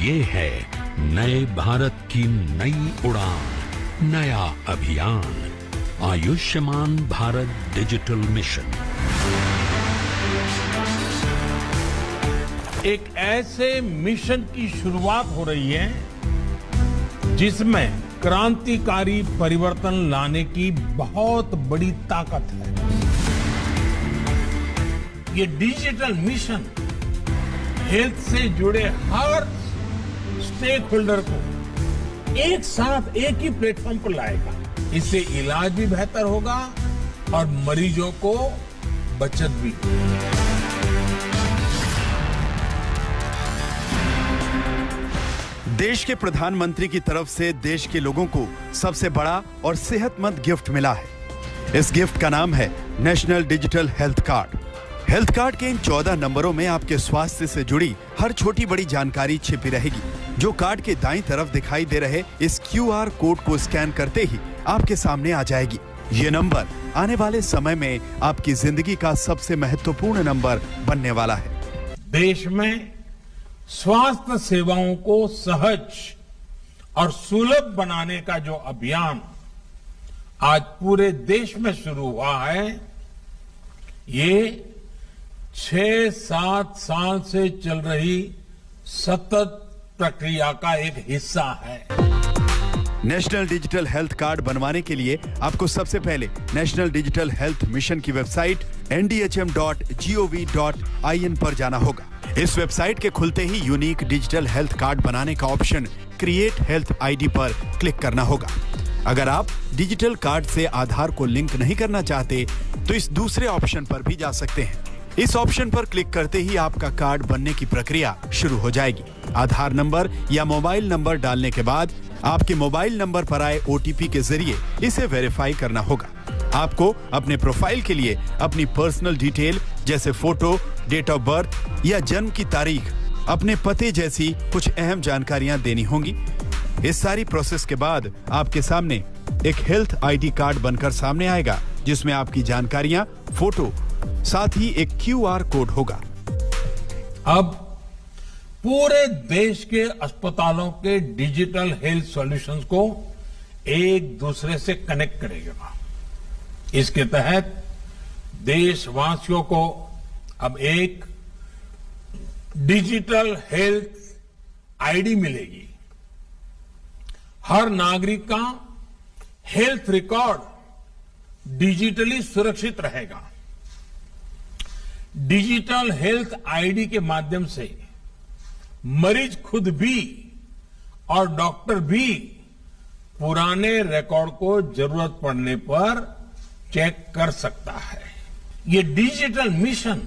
ये है नए भारत की नई उड़ान, नया अभियान आयुष्मान भारत डिजिटल मिशन। एक ऐसे मिशन की शुरुआत हो रही है जिसमें क्रांतिकारी परिवर्तन लाने की बहुत बड़ी ताकत है। ये डिजिटल मिशन हेल्थ से जुड़े हर स्टेक होल्डर को एक साथ एक ही प्लेटफॉर्म पर लाएगा। इससे इलाज भी बेहतर होगा और मरीजों को बचत भी। देश के प्रधानमंत्री की तरफ से देश के लोगों को सबसे बड़ा और सेहतमंद गिफ्ट मिला है। इस गिफ्ट का नाम है national digital health card. Health card के इन 14 नंबरों में आपके स्वास्थ्य से जुड़ी हर छोटी बड़ी जानकारी छिपी रहेगी, जो कार्ड के दाईं तरफ दिखाई दे रहे इस QR कोड को स्कैन करते ही आपके सामने आ जाएगी। ये नंबर आने वाले समय में आपकी जिंदगी का सबसे महत्वपूर्ण नंबर बनने वाला है। देश में स्वास्थ्य सेवाओं को सहज और सुलभ बनाने का जो अभियान आज पूरे देश में शुरू हुआ है, ये 6-7 साल से चल रही सतत प्रक्रिया का एक हिस्सा है। नेशनल डिजिटल हेल्थ कार्ड बनवाने के लिए आपको सबसे पहले नेशनल डिजिटल हेल्थ मिशन की वेबसाइट ndhm.gov.in पर जाना होगा। इस वेबसाइट के खुलते ही यूनिक डिजिटल हेल्थ कार्ड बनाने का ऑप्शन क्रिएट हेल्थ आईडी पर क्लिक करना होगा। अगर आप डिजिटल कार्ड से आधार को लिंक नहीं करना चाहते तो इस दूसरे ऑप्शन पर भी जा सकते हैं। इस ऑप्शन पर क्लिक करते ही आपका कार्ड बनने की प्रक्रिया शुरू हो जाएगी। आधार नंबर या मोबाइल नंबर डालने के बाद आपके मोबाइल नंबर पर आए OTP के जरिए इसे वेरीफाई करना होगा। आपको अपने प्रोफाइल के लिए अपनी पर्सनल डिटेल जैसे फोटो, डेट ऑफ बर्थ या जन्म की तारीख, अपने पते जैसी कुछ अहम जानकारियां देनी होंगी। इस सारी प्रोसेस के बाद आपके सामने एक हेल्थ ID कार्ड बनकर सामने आएगा, जिसमें आपकी जानकारियां, फोटो, साथ ही एक QR कोड होगा। अब पूरे देश के अस्पतालों के डिजिटल हेल्थ सॉल्यूशंस को एक दूसरे से कनेक्ट करेगा। इसके तहत देशवासियों को अब एक डिजिटल हेल्थ ID मिलेगी। हर नागरिक का हेल्थ रिकॉर्ड डिजिटली सुरक्षित रहेगा। डिजिटल हेल्थ ID के माध्यम से मरीज खुद भी और डॉक्टर भी पुराने रिकॉर्ड को जरूरत पड़ने पर चेक कर सकता है। ये डिजिटल मिशन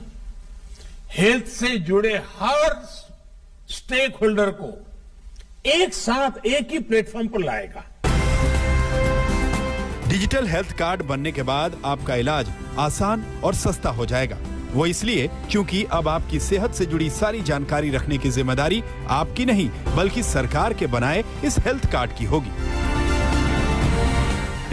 हेल्थ से जुड़े हर स्टेक होल्डर को एक साथ एक ही प्लेटफॉर्म पर लाएगा। डिजिटल हेल्थ कार्ड बनने के बाद आपका इलाज आसान और सस्ता हो जाएगा। वो इसलिए क्योंकि अब आपकी सेहत से जुड़ी सारी जानकारी रखने की जिम्मेदारी आपकी नहीं, बल्कि सरकार के बनाए इस हेल्थ कार्ड की होगी।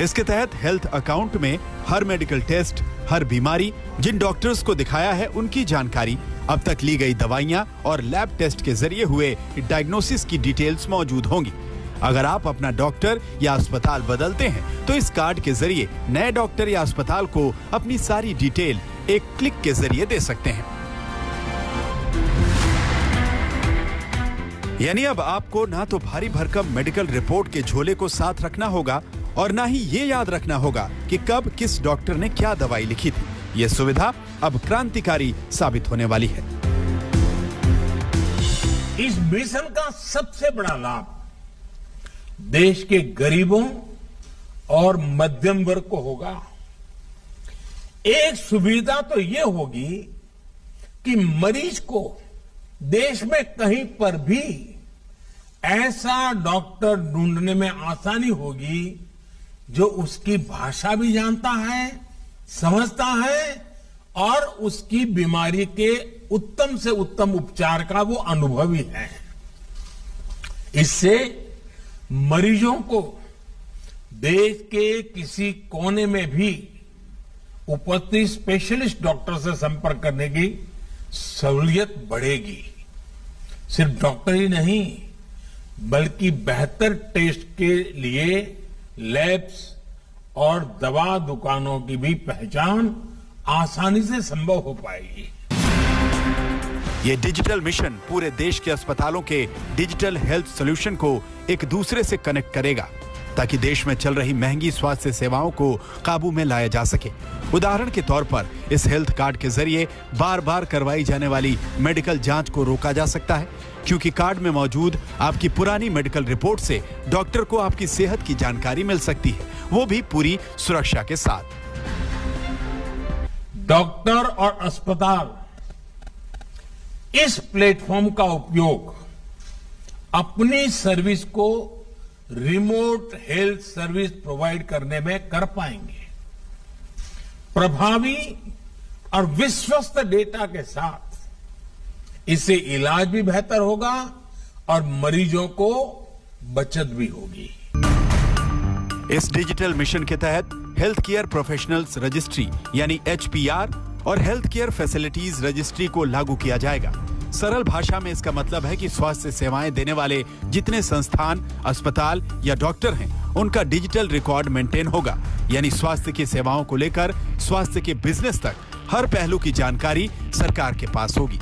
इसके तहत हेल्थ अकाउंट में हर मेडिकल टेस्ट, हर बीमारी, जिन डॉक्टर्स को दिखाया है उनकी जानकारी, अब तक ली गई दवाइयां और लैब टेस्ट के जरिए हुए डायग्नोसिस की डिटेल्स मौजूद होंगी। अगर आप अपना डॉक्टर या अस्पताल बदलते हैं तो इस कार्ड के जरिए नए डॉक्टर या अस्पताल को अपनी सारी डिटेल एक क्लिक के जरिए दे सकते हैं। यानी अब आपको ना तो भारी भरकम मेडिकल रिपोर्ट के झोले को साथ रखना होगा और ना ही ये याद रखना होगा कि कब किस डॉक्टर ने क्या दवाई लिखी थी। ये सुविधा अब क्रांतिकारी साबित होने वाली है। इस मिशन का सबसे बड़ा लाभ देश के गरीबों और मध्यम वर्ग को होगा। एक सुविधा तो ये होगी कि मरीज को देश में कहीं पर भी ऐसा डॉक्टर ढूंढने में आसानी होगी जो उसकी भाषा भी जानता है, समझता है और उसकी बीमारी के उत्तम से उत्तम उपचार का वो अनुभवी है। इससे मरीजों को देश के किसी कोने में भी उपस्थित स्पेशलिस्ट डॉक्टर से संपर्क करने की सहूलियत बढ़ेगी। सिर्फ डॉक्टर ही नहीं, बल्कि बेहतर टेस्ट के लिए लैब्स और दवा दुकानों की भी पहचान आसानी से संभव हो पाएगी। ये डिजिटल मिशन पूरे देश के अस्पतालों के डिजिटल हेल्थ सॉल्यूशन को एक दूसरे से कनेक्ट करेगा ताकि देश में चल रही महंगी स्वास्थ्य सेवाओं को काबू में लाया जा सके। उदाहरण के तौर पर इस हेल्थ कार्ड के जरिए बार बार करवाई जाने वाली मेडिकल जांच को रोका जा सकता है, क्योंकि कार्ड में मौजूद आपकी पुरानी मेडिकल रिपोर्ट से डॉक्टर को आपकी सेहत की जानकारी मिल सकती है, वो भी पूरी सुरक्षा के साथ। डॉक्टर और अस्पताल इस प्लेटफॉर्म का उपयोग अपनी सर्विस को रिमोट हेल्थ सर्विस प्रोवाइड करने में कर पाएंगे। प्रभावी और विश्वस्त डेटा के साथ इससे इलाज भी बेहतर होगा और मरीजों को बचत भी होगी। इस डिजिटल मिशन के तहत हेल्थ केयर प्रोफेशनल्स रजिस्ट्री यानी HPR और हेल्थ केयर फैसिलिटीज रजिस्ट्री को लागू किया जाएगा। सरल भाषा में इसका मतलब है कि स्वास्थ्य सेवाएं देने वाले जितने संस्थान, अस्पताल या डॉक्टर हैं, उनका डिजिटल रिकॉर्ड मेंटेन होगा। यानी स्वास्थ्य की सेवाओं को लेकर स्वास्थ्य के बिजनेस तक हर पहलू की जानकारी सरकार के पास होगी।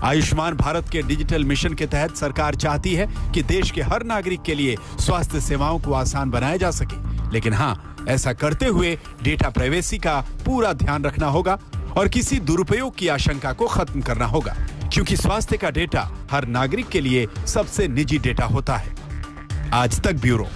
आयुष्मान भारत के डिजिटल मिशन के तहत सरकार चाहती है कि देश के हर नागरिक के लिए स्वास्थ्य सेवाओं को आसान बनाया जा सके, लेकिन हाँ, ऐसा करते हुए डेटा प्राइवेसी का पूरा ध्यान रखना होगा और किसी दुरुपयोग की आशंका को खत्म करना होगा, क्योंकि स्वास्थ्य का डेटा हर नागरिक के लिए सबसे निजी डेटा होता है। आज तक ब्यूरो।